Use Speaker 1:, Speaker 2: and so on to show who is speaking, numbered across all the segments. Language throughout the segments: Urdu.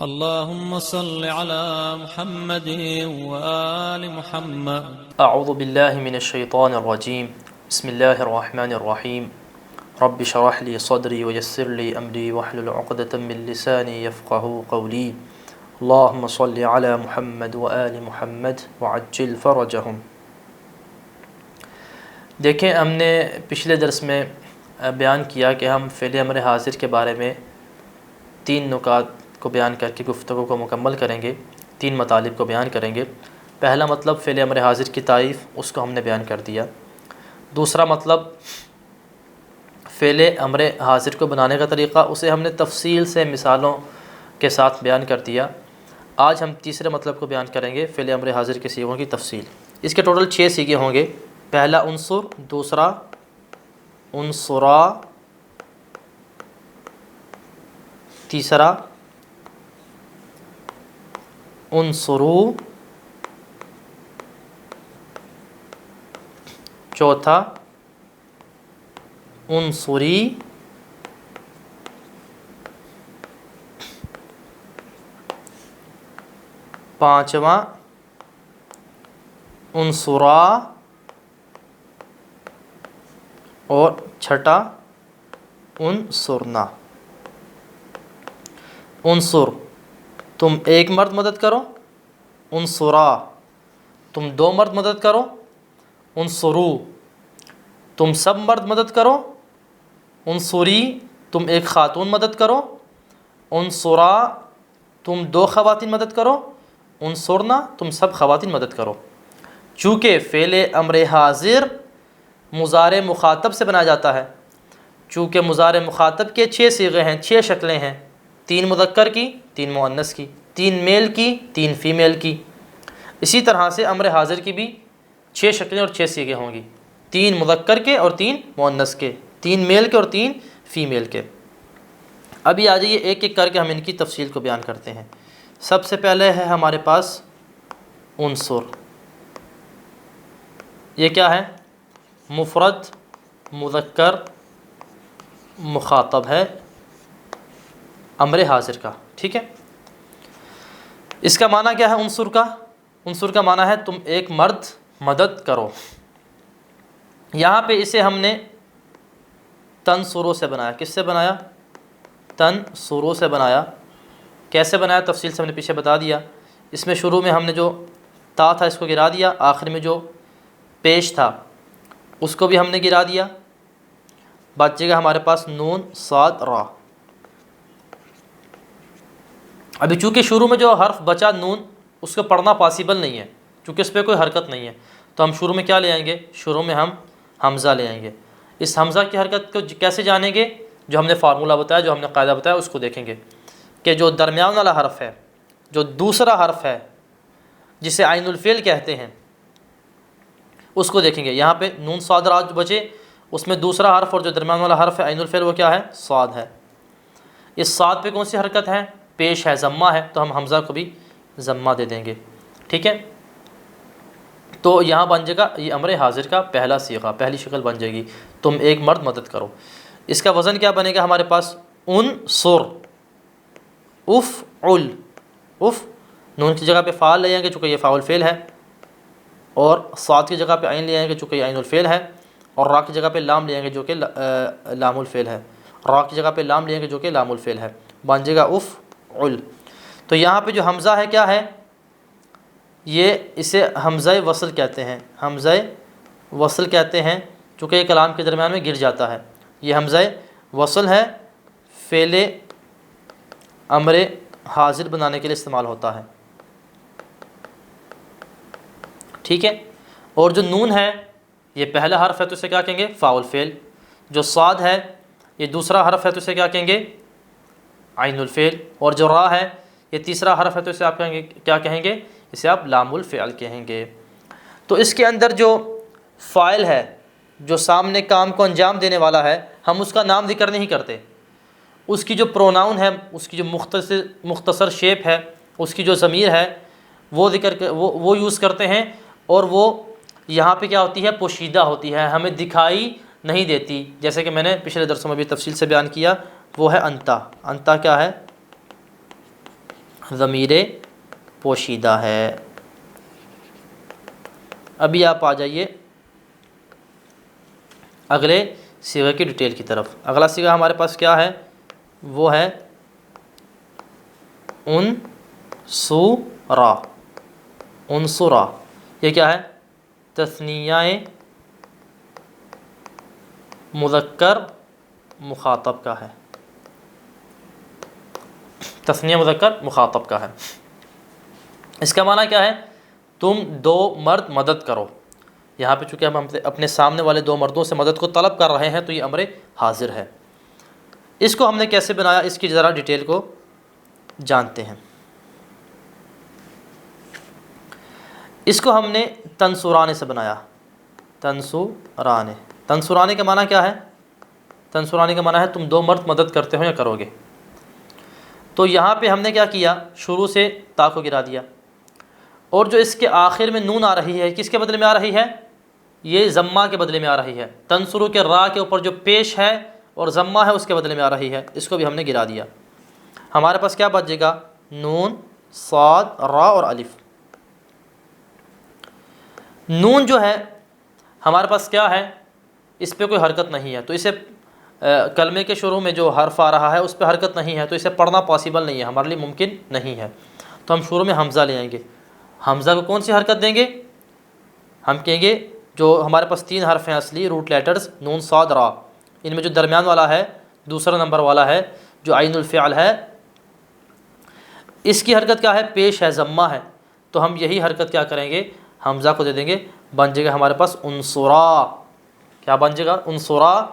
Speaker 1: اللهم صل على محمد وآل محمد.
Speaker 2: اعوذ باللہ من الشیطان الرجیم. بسم اللہ الرحمن الرحیم. رب اشرح لي صدری ويسر لي امری واحلل عقدۃ من لسانی یفقهوا قولی. اللهم صل على محمد وآل محمد وعجل فرجهم. دیکھیں، ہم نے پچھلے درس میں بیان کیا کہ ہم فعل امر حاضر کے بارے میں 3 نکات کو بیان کر کے گفتگو کو مکمل کریں گے. 3 مطالب کو بیان کریں گے. پہلا مطلب فعل امر حاضر کی تعریف، اس کو ہم نے بیان کر دیا. دوسرا مطلب فعل امر حاضر کو بنانے کا طریقہ، اسے ہم نے تفصیل سے مثالوں کے ساتھ بیان کر دیا. آج ہم تیسرے مطلب کو بیان کریں گے، فعل امر حاضر کے صیغوں کی تفصیل. اس کے ٹوٹل 6 صیغے ہوں گے. پہلا عنصر، دوسرا عنصرا، تیسرا عنصرو، چوتھا عنصری، پانچواں عنصرا، اور چھٹا عنصرنا. عنصر، تم ایک مرد مدد کرو. عنصرا، تم 2 مرد مدد کرو. عنصرو، تم سب مرد مدد کرو. عنصری، تم ایک خاتون مدد کرو. عنصرا، تم 2 خواتین مدد کرو. عنصرنا، تم سب خواتین مدد کرو. چونکہ فعل امر حاضر مضارع مخاطب سے بنایا جاتا ہے، چونکہ مضارع مخاطب کے 6 صیغے ہیں، 6 شکلیں ہیں. 3 مذکر کی، 3 مؤنث کی، 3 میل کی، 3 فیمیل کی. اسی طرح سے امر حاضر کی بھی 6 شکلیں اور 6 صیغے ہوں گی. 3 مذکر کے اور 3 مؤنث کے، 3 میل کے اور 3 فیمیل کے. ابھی آ جائیے ایک ایک کر کے ہم ان کی تفصیل کو بیان کرتے ہیں. سب سے پہلے ہے ہمارے پاس عنصر. یہ کیا ہے؟ مفرد مذکر مخاطب ہے امر حاضر کا. ٹھیک ہے، اس کا معنی کیا ہے عنصر کا؟ عنصر کا معنی ہے تم ایک مرد مدد کرو. یہاں پہ اسے ہم نے تنصروں سے بنایا. کس سے بنایا؟ تنصروں سے بنایا. کیسے بنایا؟ تفصیل سے ہم نے پیچھے بتا دیا. اس میں شروع میں ہم نے جو تا تھا اس کو گرا دیا، آخر میں جو پیش تھا اس کو بھی ہم نے گرا دیا. بچے گا ہمارے پاس نون صاد را. ابھی چونکہ شروع میں جو حرف بچا نون، اس کو پڑھنا پاسبل نہیں ہے چونکہ اس پہ کوئی حرکت نہیں ہے، تو ہم شروع میں کیا لے آئیں گے؟ شروع میں ہم حمزہ لے آئیں گے. اس حمزہ کی حرکت کو کیسے جانیں گے؟ جو ہم نے فارمولہ بتایا، جو ہم نے قاعدہ بتایا، اس کو دیکھیں گے کہ جو درمیان والا حرف ہے، جو دوسرا حرف ہے جسے عین الفعل کہتے ہیں، اس کو دیکھیں گے. یہاں پہ نون صاد را جو بچے، اس میں دوسرا حرف اور جو درمیان والا حرف ہے عین الفعل، وہ کیا ہے؟ صاد ہے. اس صاد پہ کون سی حرکت ہے؟ پیش ہے، ضمہ ہے، تو ہم حمزہ کو بھی ضمہ دے دیں گے. ٹھیک ہے، تو یہاں بن جائے گا یہ امر حاضر کا پہلا صیغہ، پہلی شکل بن جائے گی، تم ایک مرد مدد کرو. اس کا وزن کیا بنے گا ہمارے پاس؟ عنصر. افعل. اف، نون کی جگہ پہ فعل لے آئیں گے چونکہ یہ فاعل فعل ہے، اور صاد کی جگہ پہ عین لے آئیں گے چونکہ یہ عین الفعل ہے، اور را کی جگہ پہ لام لے آئیں گے جو کہ لام الفعل ہے. را کی جگہ پہ لام لے آئیں گے جو کہ لام الفعل ہے، بن جائے گا افعل. تو یہاں پہ جو حمزہ ہے کیا ہے؟ یہ اسے حمزہ وصل کہتے ہیں. حمزہ وصل کہتے ہیں چونکہ یہ کلام کے درمیان میں گر جاتا ہے. یہ حمزہ وصل ہے، فعل امر حاضر بنانے کے لیے استعمال ہوتا ہے. ٹھیک ہے، اور جو نون ہے یہ پہلا حرف ہے تو اسے کیا کہیں گے؟ فاعل فعل. جو صاد ہے یہ دوسرا حرف ہے تو اسے کیا کہیں گے؟ عین الفعل. اور جو را ہے یہ تیسرا حرف ہے تو اسے آپ کہیں گے، کیا کہیں گے؟ اسے آپ لام الفعل کہیں گے. تو اس کے اندر جو فاعل ہے، جو سامنے کام کو انجام دینے والا ہے، ہم اس کا نام ذکر نہیں کرتے. اس کی جو پروناؤن ہے، اس کی جو مختصر شیپ ہے، اس کی جو ضمیر ہے، وہ وہ یوز کرتے ہیں، اور وہ یہاں پہ کیا ہوتی ہے؟ پوشیدہ ہوتی ہے، ہمیں دکھائی نہیں دیتی. جیسے کہ میں نے پچھلے درسوں میں بھی تفصیل سے بیان کیا، وہ ہے انتا. انتا کیا ہے؟ ضمیر پوشیدہ ہے۔ ابھی آپ آ جائیے اگلے صیغے کی ڈیٹیل کی طرف۔ اگلا صیغہ ہمارے پاس کیا ہے؟ وہ ہے انصرا۔ انصرا یہ کیا ہے؟ تثنیہ مذکر مخاطب کا ہے، تثنیہ مذکر مخاطب کا ہے۔ اس کا معنی کیا ہے؟ تم دو مرد مدد کرو۔ یہاں پہ چونکہ ہم اپنے سامنے والے دو مردوں سے مدد کو طلب کر رہے ہیں تو یہ امر حاضر ہے۔ اس کو ہم نے کیسے بنایا، اس کی ذرا ڈیٹیل کو جانتے ہیں۔ اس کو ہم نے تنصرانے سے بنایا، تنصرانے۔ تنصرانے کا معنی کیا ہے؟ تنصرانے کا معنی ہے تم دو مرد مدد کرتے ہو یا کرو گے۔ تو یہاں پہ ہم نے کیا کیا، شروع سے تا کو گرا دیا، اور جو اس کے آخر میں نون آ رہی ہے کس کے بدلے میں آ رہی ہے؟ یہ ضمہ کے بدلے میں آ رہی ہے۔ تنصرو کے را کے اوپر جو پیش ہے اور ضمہ ہے اس کے بدلے میں آ رہی ہے، اس کو بھی ہم نے گرا دیا۔ ہمارے پاس کیا بچے گا؟ نون، صاد، را اور الف۔ نون جو ہے ہمارے پاس کیا ہے؟ اس پہ کوئی حرکت نہیں ہے، تو اسے کلمے کے شروع میں جو حرف آ رہا ہے اس پہ حرکت نہیں ہے، تو اسے پڑھنا پاسبل نہیں ہے، ہمارے لیے ممکن نہیں ہے۔ تو ہم شروع میں حمزہ لے آئیں گے۔ حمزہ کو کون سی حرکت دیں گے؟ ہم کہیں گے جو ہمارے پاس تین حرف ہیں اصلی روٹ لیٹرز، نون، صاد، را، ان میں جو درمیان والا ہے، دوسرا نمبر والا ہے جو عین الفعل ہے، اس کی حرکت کیا ہے؟ پیش ہے، ضمہ ہے۔ تو ہم یہی حرکت کیا کریں گے؟ حمزہ کو دے دیں گے، بن جائے گا ہمارے پاس انصرا۔ کیا بن جائے گا؟ انصرا،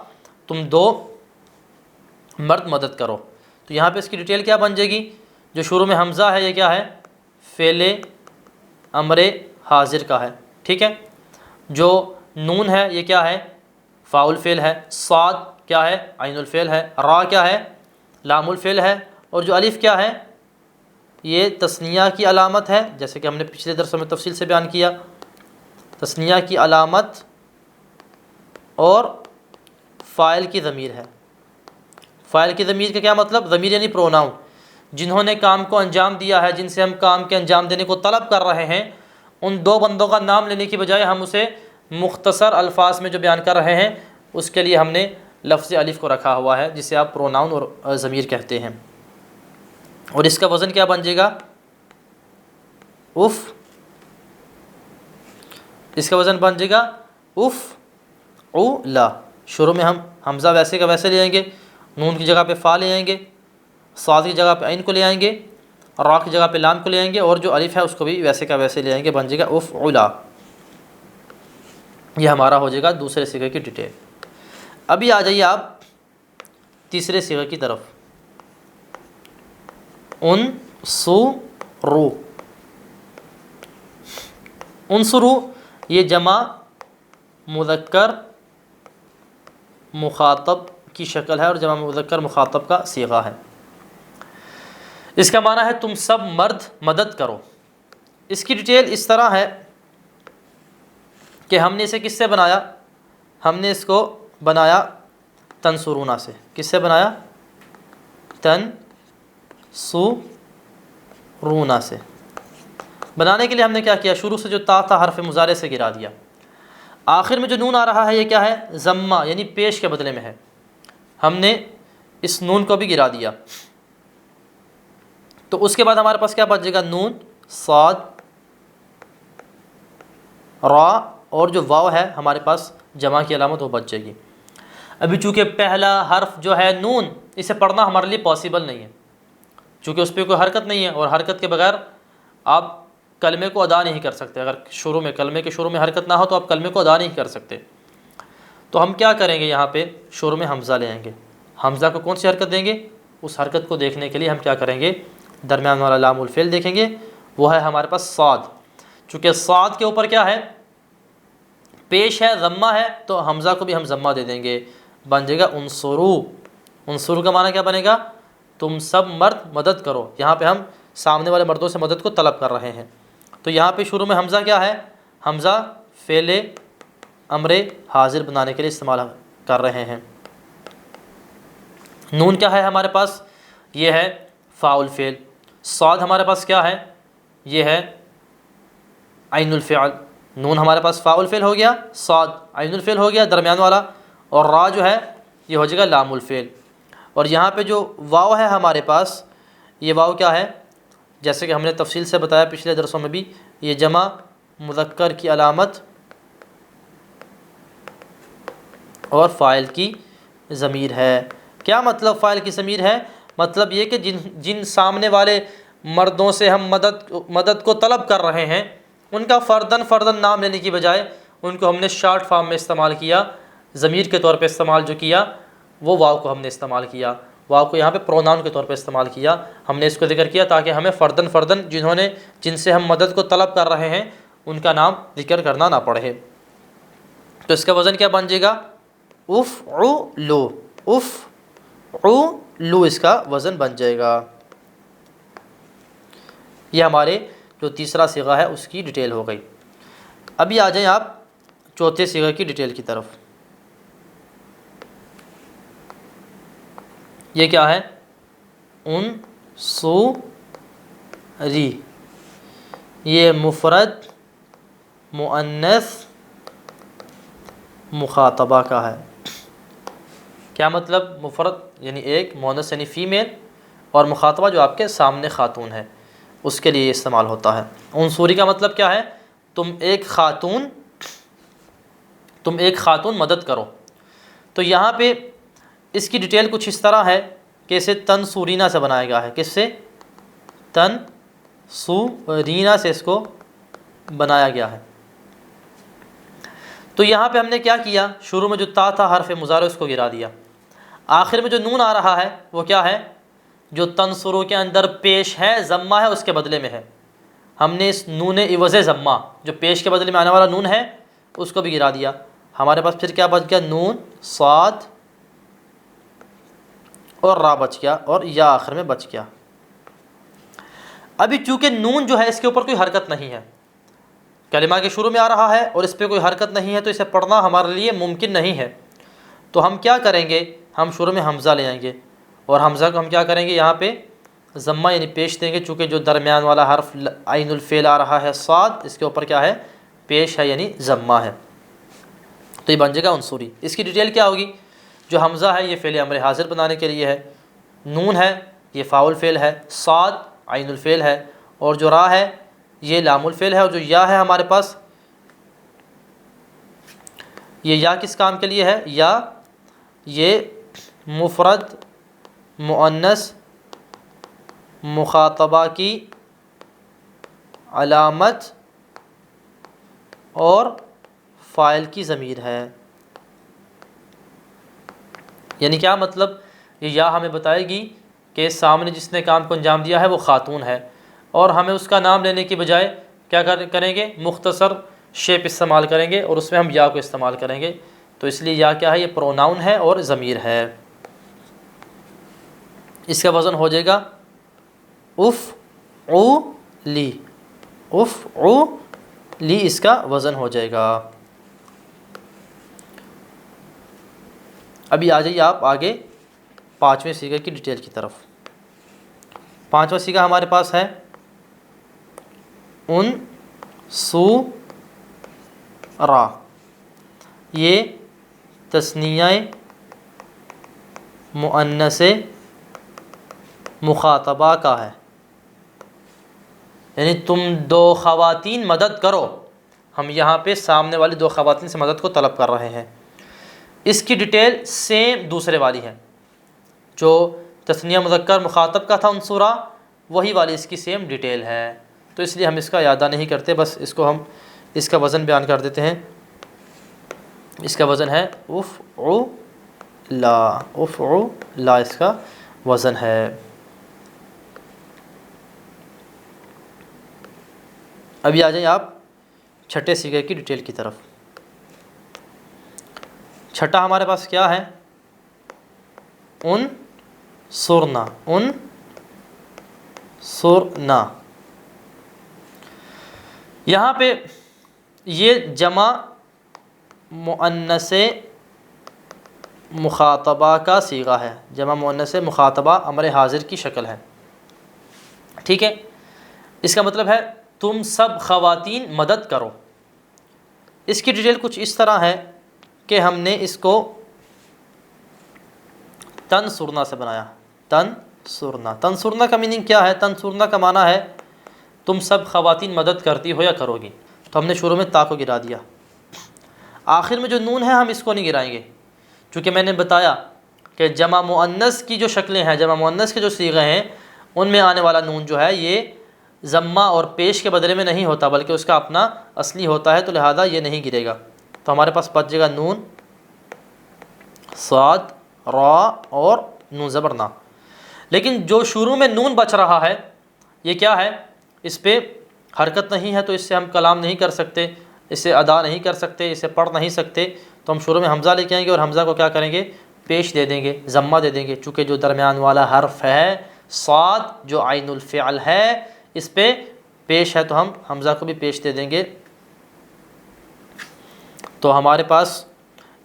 Speaker 2: تم دو مرد مدد کرو۔ تو یہاں پہ اس کی ڈیٹیل کیا بن جائے گی؟ جو شروع میں حمزہ ہے یہ کیا ہے؟ فعل امر حاضر کا ہے، ٹھیک ہے۔ جو نون ہے یہ کیا ہے؟ فاء الفعل ہے۔ صاد کیا ہے؟ عین الفعل ہے۔ را کیا ہے؟ لام الفعل ہے۔ اور جو الف کیا ہے؟ یہ تثنیہ کی علامت ہے، جیسے کہ ہم نے پچھلے درسوں میں تفصیل سے بیان کیا، تثنیہ کی علامت اور فاعل کی ضمیر ہے۔ فاعل کی ضمیر کا کیا مطلب؟ ضمیر یعنی پروناؤن، جنہوں نے کام کو انجام دیا ہے، جن سے ہم کام کے انجام دینے کو طلب کر رہے ہیں، ان دو بندوں کا نام لینے کی بجائے ہم اسے مختصر الفاظ میں جو بیان کر رہے ہیں اس کے لیے ہم نے لفظ الف کو رکھا ہوا ہے، جسے آپ پروناؤن اور ضمیر کہتے ہیں۔ اور اس کا وزن کیا بن جائے گا؟ اف۔ اس کا وزن بن جائے گا اف او لا۔ شروع میں ہم حمزہ ویسے کا ویسے لے آئیں گے، نون کی جگہ پہ فا لے آئیں گے، صاد کی جگہ پہ عین کو لے آئیں گے، را کی جگہ پہ لام کو لے آئیں گے، اور جو الف ہے اس کو بھی ویسے کا ویسے لے آئیں گے، بن جائے گا اف علا۔ یہ ہمارا ہو جائے گا دوسرے صیغے کی ڈیٹیل۔ ابھی آ جائیے آپ تیسرے صیغے کی طرف، انصرو۔ انصرو یہ جمع مذکر مخاطب کی شکل ہے اور جمع مذکر مخاطب کا صیغہ ہے۔ اس کا معنی ہے تم سب مرد مدد کرو۔ اس کی ڈیٹیل اس طرح ہے کہ ہم نے اسے کس سے بنایا؟ ہم نے اس کو بنایا تنصرونا سے۔ کس سے بنایا؟ تنصرونا سے۔ بنانے کے لیے ہم نے کیا کیا؟ شروع سے جو تا تھا حرف مضارع سے گرا دیا۔ آخر میں جو نون آ رہا ہے یہ کیا ہے؟ ضمہ یعنی پیش کے بدلے میں ہے، ہم نے اس نون کو بھی گرا دیا۔ تو اس کے بعد ہمارے پاس کیا بچ جائے گا؟ نون، صاد، را، اور جو واو ہے ہمارے پاس جمع کی علامت وہ بچ جائے گی۔ ابھی چونکہ پہلا حرف جو ہے نون، اسے پڑھنا ہمارے لیے پاسبل نہیں ہے، چونکہ اس پہ کوئی حرکت نہیں ہے، اور حرکت کے بغیر آپ کلمے کو ادا نہیں کر سکتے۔ اگر شروع میں کلمے کے شروع میں حرکت نہ ہو تو آپ کلمے کو ادا نہیں کر سکتے۔ تو ہم کیا کریں گے؟ یہاں پہ شروع میں حمزہ لے آئیں گے۔ حمزہ کو کون سی حرکت دیں گے؟ اس حرکت کو دیکھنے کے لیے ہم کیا کریں گے؟ درمیان والا لام الفعل دیکھیں گے، وہ ہے ہمارے پاس صاد۔ چونکہ صاد کے اوپر کیا ہے؟ پیش ہے، ضمہ ہے، تو حمزہ کو بھی ہم ضمہ دے دیں گے، بن جائے گا انصرو۔ انصرو کا معنی کیا بنے گا؟ تم سب مرد مدد کرو۔ یہاں پہ ہم سامنے والے مردوں سے مدد کو طلب کر رہے ہیں، تو یہاں پہ شروع میں حمزہ کیا ہے؟ حمزہ فعل امر حاضر بنانے کے لیے استعمال کر رہے ہیں۔ نون کیا ہے ہمارے پاس؟ یہ ہے فاء الفعل۔ صاد ہمارے پاس کیا ہے؟ یہ ہے عین الفعل. نون ہمارے پاس فاء الفعل ہو گیا، صاد عین الفعل ہو گیا درمیان والا، اور را جو ہے یہ ہو جائے گا لام الفعل. اور یہاں پہ جو واو ہے ہمارے پاس، یہ واو کیا ہے؟ جیسے کہ ہم نے تفصیل سے بتایا پچھلے درسوں میں بھی، یہ جمع مذکر کی علامت اور فاعل کی ضمیر ہے. کیا مطلب فاعل کی ضمیر ہے؟ مطلب یہ کہ جن سامنے والے مردوں سے ہم مدد کو طلب کر رہے ہیں، ان کا فردن نام لینے کی بجائے ان کو ہم نے شارٹ فارم میں استعمال کیا، ضمیر کے طور پہ استعمال جو کیا وہ واو کو ہم نے استعمال کیا. واو کو یہاں پہ پروناؤن کے طور پہ استعمال کیا. ہم نے اس کو ذکر کیا تاکہ ہمیں فردن جن سے ہم مدد کو طلب کر رہے ہیں ان کا نام ذکر کرنا نہ پڑے. تو اس کا وزن کیا بن جائے گا؟ افعلو. افعلو اس کا وزن بن جائے گا. یہ ہمارے جو تیسرا صیغہ ہے اس کی ڈیٹیل ہو گئی. ابھی آ جائیں آپ چوتھے صیغہ کی ڈیٹیل کی طرف. یہ کیا ہے؟ انصری. یہ مفرد مؤنث مخاطبہ کا ہے. کیا مطلب؟ مفرد یعنی ایک، مؤنث یعنی فیمیل، اور مخاطبہ جو آپ کے سامنے خاتون ہے اس کے لیے استعمال ہوتا ہے. انصوری کا مطلب کیا ہے؟ تم ایک خاتون مدد کرو. تو یہاں پہ اس کی ڈیٹیل کچھ اس طرح ہے کہ اسے تنصورینا سے بنایا گیا ہے. کس سے؟ تنصورینا سے اس کو بنایا گیا ہے. تو یہاں پہ ہم نے کیا کیا؟ شروع میں جو تا تھا حرف مضارع اس کو گرا دیا. آخر میں جو نون آ رہا ہے وہ کیا ہے؟ جو تنصرو کے اندر پیش ہے ضمہ ہے اس کے بدلے میں ہے. ہم نے اس نون عوض ضمہ جو پیش کے بدلے میں آنے والا نون ہے اس کو بھی گرا دیا. ہمارے پاس پھر کیا بچ گیا؟ نون، صاد اور را بچ گیا، اور یا آخر میں بچ گیا. ابھی چونکہ نون جو ہے اس کے اوپر کوئی حرکت نہیں ہے، کلمہ کے شروع میں آ رہا ہے اور اس پہ کوئی حرکت نہیں ہے، تو اسے پڑھنا ہمارے لیے ممکن نہیں ہے. تو ہم کیا کریں گے؟ ہم شروع میں حمزہ لے آئیں گے، اور حمزہ کو ہم کیا کریں گے؟ یہاں پہ ضمہ یعنی پیش دیں گے. چونکہ جو درمیان والا حرف عین الفعل آ رہا ہے صاد، اس کے اوپر کیا ہے؟ پیش ہے یعنی ضمہ ہے. تو یہ بن جائے گا انصوری. اس کی ڈیٹیل کیا ہوگی؟ جو حمزہ ہے یہ فعل امر حاضر بنانے کے لیے ہے، نون ہے یہ فاء الفعل ہے، صاد عین الفعل ہے، اور جو را ہے یہ لام الفعل ہے، اور جو یا ہے ہمارے پاس، یہ یا کس کام کے لیے ہے؟ یا یہ مفرد مؤنث مخاطبہ کی علامت اور فاعل کی ضمیر ہے. یعنی کیا مطلب؟ یہ یا ہمیں بتائے گی کہ سامنے جس نے کام کو انجام دیا ہے وہ خاتون ہے، اور ہمیں اس کا نام لینے کی بجائے کیا کریں گے؟ مختصر شیپ استعمال کریں گے، اور اس میں ہم یا کو استعمال کریں گے. تو اس لیے یا کیا ہے؟ یہ پروناؤن ہے اور ضمیر ہے. اس کا وزن ہو جائے گا افعلی. افعلی اس کا وزن ہو جائے گا. ابھی آ جائیے آپ آگے پانچویں صیغے کی ڈیٹیل کی طرف. پانچواں صیغہ ہمارے پاس ہے انصورا. یہ تثنیہ مؤنث مخاطبہ کا ہے. یعنی تم دو خواتین مدد کرو. ہم یہاں پہ سامنے والی دو خواتین سے مدد کو طلب کر رہے ہیں. اس کی ڈیٹیل سیم دوسرے والی ہے. جو تثنیہ مذکر مخاطب کا تھا انصورا، وہی والی اس کی سیم ڈیٹیل ہے. تو اس لیے ہم اس کا اعادہ نہیں کرتے، بس اس کو ہم اس کا وزن بیان کر دیتے ہیں. اس کا وزن ہے افعلا. افعلا اس کا وزن ہے. ابھی آ جائیں آپ چھٹے صیغے کی ڈیٹیل کی طرف. چھٹا ہمارے پاس کیا ہے؟ انصرنا. انصرنا. یہاں پہ یہ جمع مؤنث مخاطبہ کا صیغہ ہے. جمع مؤنث مخاطبہ امر حاضر کی شکل ہے. ٹھیک ہے، اس کا مطلب ہے تم سب خواتین مدد کرو۔ اس کی ڈیٹیل کچھ اس طرح ہے کہ ہم نے اس کو تنصرنا سے بنایا، تنصرنا کا میننگ کیا ہے؟ تنصرنا کا معنی ہے تم سب خواتین مدد کرتی ہو یا کرو گی، تو ہم نے شروع میں تا کو گرا دیا، آخر میں جو نون ہے ہم اس کو نہیں گرائیں گے، چونکہ میں نے بتایا کہ جمع مؤنث کی جو شکلیں ہیں، جمع مؤنث کے جو صیغے ہیں، ان میں آنے والا نون جو ہے یہ ضمہ اور پیش کے بدلے میں نہیں ہوتا بلکہ اس کا اپنا اصلی ہوتا ہے، تو لہذا یہ نہیں گرے گا۔ تو ہمارے پاس بچ جائے گا نون، صاد، را اور نون زبر نا۔ لیکن جو شروع میں نون بچ رہا ہے یہ کیا ہے؟ اس پہ حرکت نہیں ہے، تو اس سے ہم کلام نہیں کر سکتے، اسے ادا نہیں کر سکتے، اسے پڑھ نہیں سکتے، تو ہم شروع میں حمزہ لے کے آئیں گے اور حمزہ کو کیا کریں گے؟ پیش دے دیں گے، ضمہ دے دیں گے، چونکہ جو درمیان والا حرف ہے صاد جو عین الفعل ہے اس پہ پیش ہے، تو ہم حمزہ کو بھی پیش دے دیں گے۔ تو ہمارے پاس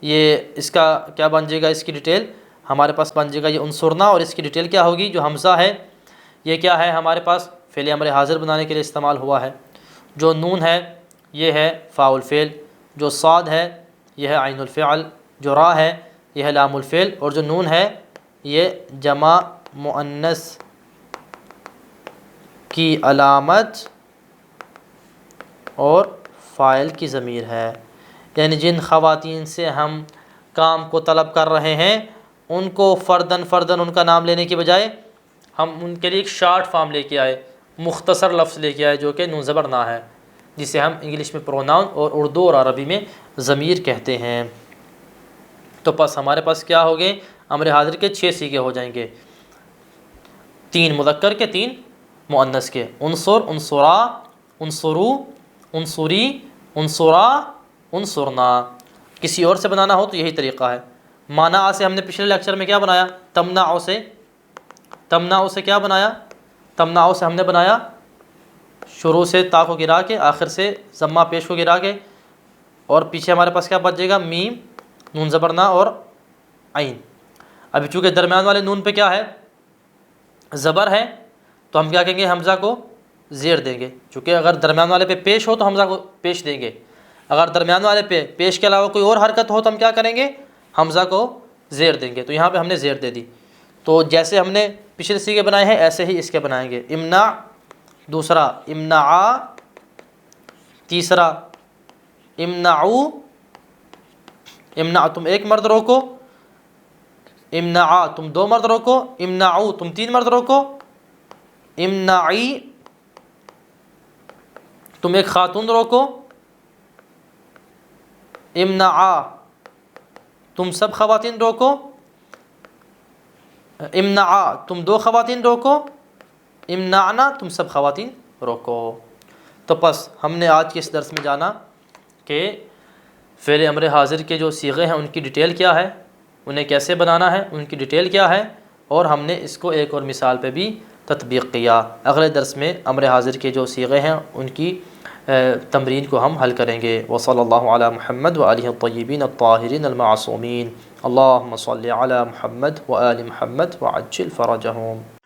Speaker 2: یہ اس کا کیا بن جائے گا؟ اس کی ڈیٹیل ہمارے پاس بن جائے گا یہ انصرنا، اور اس کی ڈیٹیل کیا ہوگی؟ جو حمزہ ہے یہ کیا ہے؟ ہمارے پاس فعل امر حاضر بنانے کے لیے استعمال ہوا ہے، جو نون ہے یہ ہے فاء الفعل، جو صاد ہے یہ ہے عین الفعل، جو را ہے یہ ہے لام الفعل، اور جو نون ہے یہ جمع مؤنث کی علامت اور فاعل کی ضمیر ہے۔ یعنی جن خواتین سے ہم کام کو طلب کر رہے ہیں ان کو فردن ان کا نام لینے کی بجائے ہم ان کے لیے ایک شارٹ فارم لے کے آئے، مختصر لفظ لے کے آئے جو کہ نون زبر نا ہے، جسے ہم انگلش میں پروناؤن اور اردو اور عربی میں ضمیر کہتے ہیں۔ تو بس ہمارے پاس کیا ہو گئے؟ امر حاضر کے 6 صیغے ہو جائیں گے، 3 مذکر کے 3 مؤنث کے، انصر، انصرا، انصرو، انصری، انصرا، انصرنا۔ کسی اور سے بنانا ہو تو یہی طریقہ ہے۔ مانع سے ہم نے پچھلے لیکچر میں کیا بنایا؟ تمنع سے کیا بنایا؟ تمنع سے ہم نے بنایا شروع سے تا کو گرا کے، آخر سے ضمہ پیش کو گرا کے، اور پیچھے ہمارے پاس کیا بچ جائے گا؟ میم، نون زبر نا اور عین۔ ابھی چونکہ درمیان والے نون پہ کیا ہے؟ زبر ہے، تو ہم کیا کہیں گے؟ حمزہ کو زیر دیں گے، چونکہ اگر درمیان والے پہ پیش ہو تو حمزہ کو پیش دیں گے، اگر درمیان والے پہ پیش کے علاوہ کوئی اور حرکت ہو تو ہم کیا کریں گے؟ حمزہ کو زیر دیں گے۔ تو یہاں پہ ہم نے زیر دے دی، تو جیسے ہم نے پچھلے صیغے بنائے ہیں ایسے ہی اس کے بنائیں گے۔ امنع دوسرا، امنعا تیسرا، امنعو، امنع تم 1 مرد روکو، امنعا تم 2 مرد روکو، امنعو تم 3 مرد روکو، امنعی تم 1 خاتون روکو، امنعا تم سب خواتین روکو، امنعا تم 2 خواتین روکو، امنعنا تم سب خواتین روکو۔ تو بس ہم نے آج کے اس درس میں جانا کہ فعل امر حاضر کے جو صیغے ہیں ان کی ڈیٹیل کیا ہے، انہیں کیسے بنانا ہے، ان کی ڈیٹیل کیا ہے، اور ہم نے اس کو ایک اور مثال پہ بھی تطبیق کیا۔ اگلے درس میں امر حاضر کے جو صیغے ہیں ان کی تمرین کو ہم حل کریں گے۔ وصلی اللہ علی محمد وآلہ الطیبین الطاہرین المعصومین۔ اللہم صلی علی محمد وآل محمد وعجل فرجہم۔